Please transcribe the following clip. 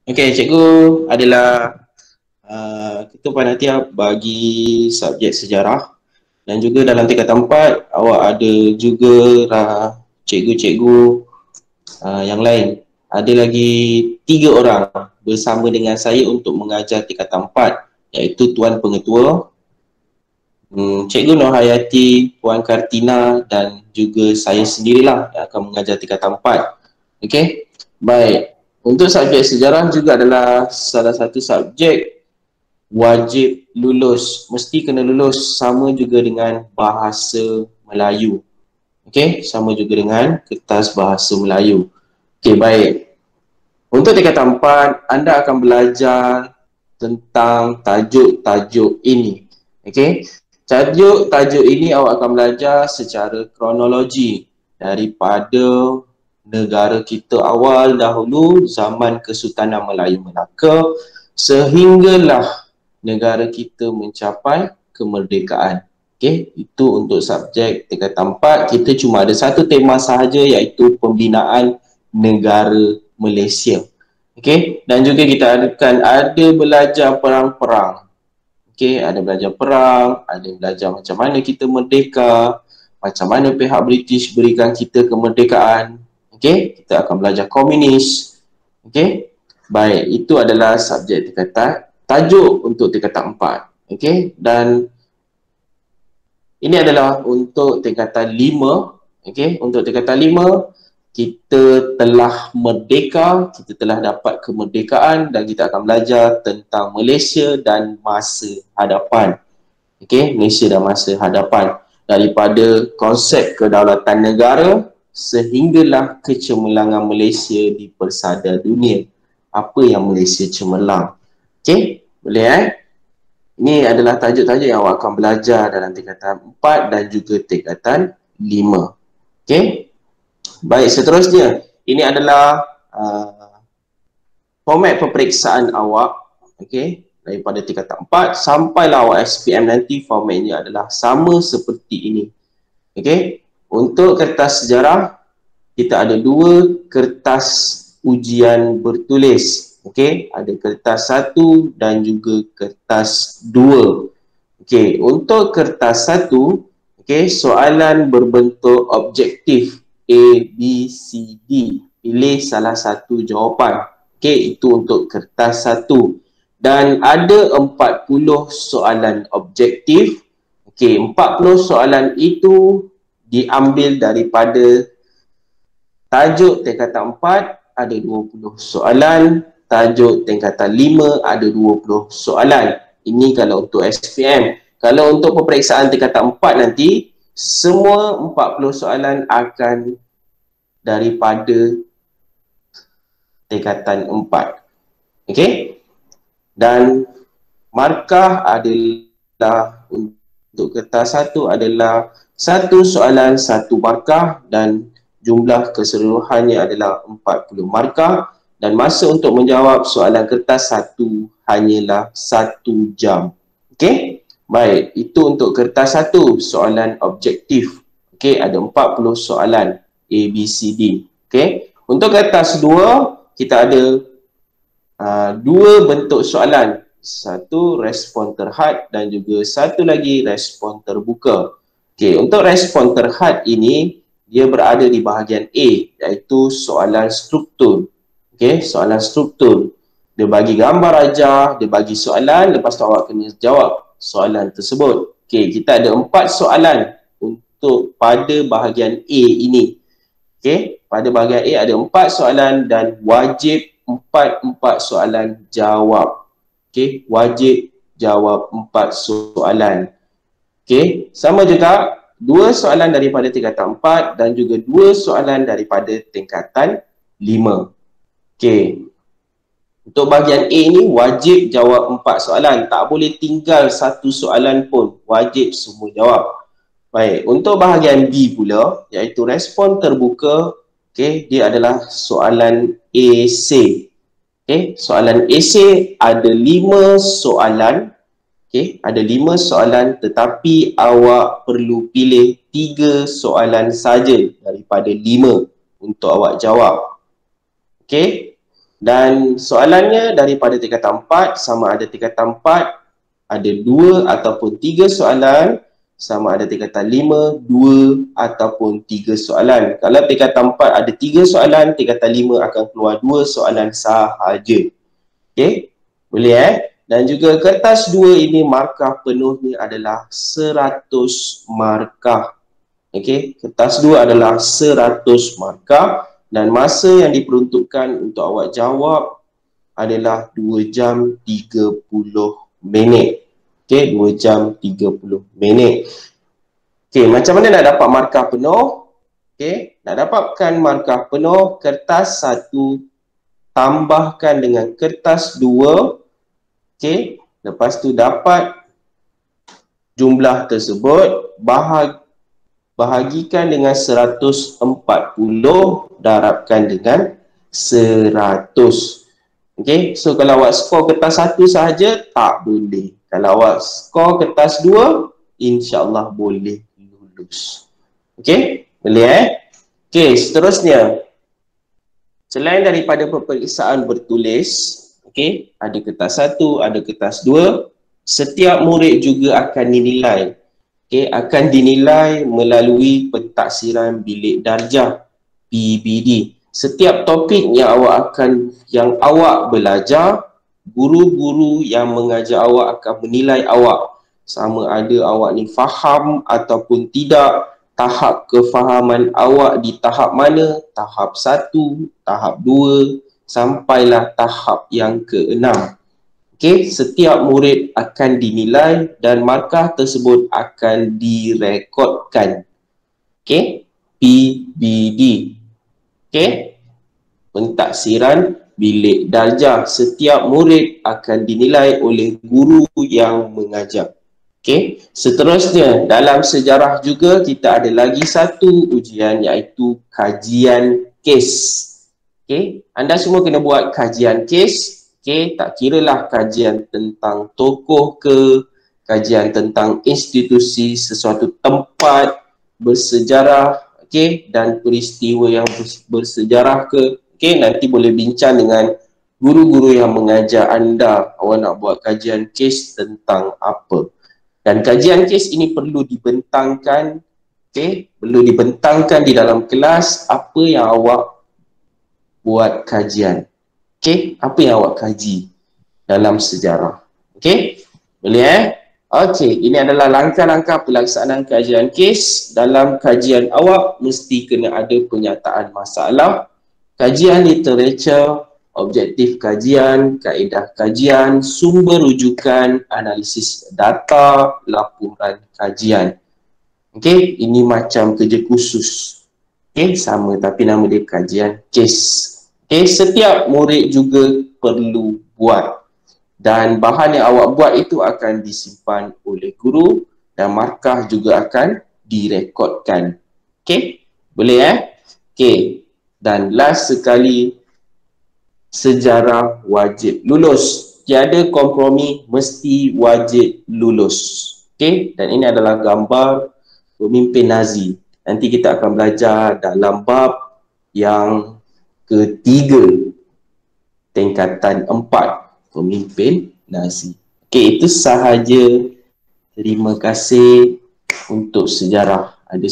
Okey, cikgu adalah ketua panitia bagi subjek sejarah dan juga dalam tingkatan 4 awak ada juga cikgu-cikgu yang lain. Ada lagi 3 orang bersama dengan saya untuk mengajar tingkatan 4 iaitu Tuan Pengetua, Cikgu Nur Hayati, Puan Kartina dan juga saya sendirilah yang akan mengajar tingkatan 4. Okey. Baik. Untuk subjek sejarah juga adalah salah satu subjek wajib lulus, mesti kena lulus, sama juga dengan bahasa Melayu. Okey, sama juga dengan kertas bahasa Melayu. Okey, baik. Untuk tingkatan 4, anda akan belajar tentang tajuk-tajuk ini. Okey. Tajuk-tajuk ini awak akan belajar secara kronologi daripada negara kita awal dahulu zaman Kesultanan Melayu Melaka sehinggalah negara kita mencapai kemerdekaan. Okey, itu untuk subjek tingkatan 4. Kita cuma ada satu tema sahaja iaitu pembinaan negara Malaysia. Okey, dan juga kita akan ada belajar perang-perang. Okey, ada belajar perang, ada belajar macam mana kita merdeka, macam mana pihak British berikan kita kemerdekaan. Okey, kita akan belajar komunis. Okey. Baik, itu adalah subjek tingkatan tajuk untuk tingkatan 4. Okey, dan ini adalah untuk tingkatan 5. Okey, untuk tingkatan 5 kita telah merdeka, kita telah dapat kemerdekaan dan kita akan belajar tentang Malaysia dan masa hadapan. Okey, Malaysia dan masa hadapan daripada konsep kedaulatan negara sehinggalah kecemerlangan Malaysia di persada dunia. Apa yang Malaysia cemerlang. Okey, boleh Ini adalah tajuk-tajuk yang awak akan belajar dalam tingkatan 4 dan juga tingkatan 5. Okey. Baik, seterusnya. Ini adalah format peperiksaan awak. Okey, daripada tingkatan 4 sampailah awak SPM nanti formatnya adalah sama seperti ini. Okey. Untuk kertas sejarah, kita ada 2 kertas ujian bertulis. Okey, ada kertas 1 dan juga kertas 2. Okey, untuk kertas 1, okey, soalan berbentuk objektif A, B, C, D. Pilih salah satu jawapan. Okey, itu untuk kertas 1. Dan ada 40 soalan objektif. Okey, 40 soalan itu diambil daripada tajuk tingkatan 4 ada 20 soalan, tajuk tingkatan 5 ada 20 soalan. Ini kalau untuk SPM. Kalau untuk peperiksaan tingkatan 4 nanti, semua 40 soalan akan daripada tingkatan 4. Okey? Dan markah adalah untuk kertas 1 adalah 1 soalan 1 markah dan jumlah keseluruhannya adalah 40 markah dan masa untuk menjawab soalan kertas 1 hanyalah 1 jam. Okey? Baik, itu untuk kertas 1, soalan objektif. Okey, ada 40 soalan A, B, C, D. Okey? Untuk kertas 2, kita ada 2 bentuk soalan. Satu respon terhad dan juga satu lagi respon terbuka. Okey, untuk respon terhad ini dia berada di bahagian A iaitu soalan struktur. Okey, soalan struktur. Dia bagi gambar ajar, dia bagi soalan, lepas tu awak kena jawab soalan tersebut. Okey, kita ada 4 soalan untuk pada bahagian A ini. Okey, pada bahagian A ada 4 soalan dan wajib 4 soalan jawab. Okey, wajib jawab 4 soalan. Okey, sama juga 2 soalan daripada tingkatan 4 dan juga 2 soalan daripada tingkatan 5. Okey. Untuk bahagian A ni wajib jawab 4 soalan, tak boleh tinggal 1 soalan pun, wajib semua jawab. Baik, untuk bahagian B pula iaitu respon terbuka, okey, dia adalah soalan esei. Okey, soalan esei ada 5 soalan. Okey, ada 5 soalan tetapi awak perlu pilih 3 soalan saja daripada 5 untuk awak jawab. Okey. Dan soalannya daripada tingkatan 4 sama ada tingkatan 4 ada 2 ataupun 3 soalan, sama ada tingkatan 5, 2 ataupun 3 soalan. Kalau tingkatan 4 ada 3 soalan, tingkatan 5 akan keluar 2 soalan sahaja. Okey, boleh Dan juga kertas 2 ini markah penuhnya adalah 100 markah. Okey, kertas 2 adalah 100 markah dan masa yang diperuntukkan untuk awak jawab adalah 2 jam 30 minit. Okey, 2 jam 30 minit. Okey, macam mana nak dapat markah penuh? Okey, nak dapatkan markah penuh, kertas 1 tambahkan dengan kertas 2. Okey, lepas tu dapat jumlah tersebut, bahagikan dengan 140, darabkan dengan 100. Okey, so kalau awak skor kertas 1 sahaja, tak boleh. Kalau awak skor kertas 2, insya-Allah boleh lulus. Okey, boleh Okey, seterusnya. Selain daripada peperiksaan bertulis, okey, ada kertas 1, ada kertas 2, setiap murid juga akan dinilai. Okey, akan dinilai melalui pentaksiran bilik darjah PBD. Setiap topik yang awak belajar, guru-guru yang mengajar awak akan menilai awak sama ada awak ni faham ataupun tidak, tahap kefahaman awak di tahap mana, tahap 1, tahap 2, sampailah tahap yang ke-6. Okey, setiap murid akan dinilai dan markah tersebut akan direkodkan. Okey, PBD. Okey, pentaksiran bilik darjah. Setiap murid akan dinilai oleh guru yang mengajar. Okey, seterusnya dalam sejarah juga kita ada lagi satu ujian iaitu kajian kes. Okey, anda semua kena buat kajian kes. Okey, tak kiralah kajian tentang tokoh ke, kajian tentang institusi, sesuatu tempat bersejarah, okey, dan peristiwa yang bersejarah ke. Okey, nanti boleh bincang dengan guru-guru yang mengajar anda awak nak buat kajian kes tentang apa. Dan kajian kes ini perlu dibentangkan, okey, perlu dibentangkan di dalam kelas apa yang awak buat kajian. Okey, apa yang awak kaji dalam sejarah. Okey, boleh Okey, ini adalah langkah-langkah pelaksanaan kajian kes. Dalam kajian awak mesti kena ada penyataan masalah, kajian literature, objektif kajian, kaedah kajian, sumber rujukan, analisis data, laporan kajian. Okey, ini macam kerja khusus. Okey, sama tapi nama dia kajian kes. Okey, setiap murid juga perlu buat. Dan bahan yang awak buat itu akan disimpan oleh guru dan markah juga akan direkodkan. Okey, boleh Okey, dan last sekali, sejarah wajib lulus. Tiada kompromi, mesti wajib lulus. Okey, dan ini adalah gambar pemimpin Nazi. Nanti kita akan belajar dalam bab yang ketiga, tingkatan 4, pemimpin Nazi. Okey, itu sahaja. Terima kasih untuk sejarah. Ada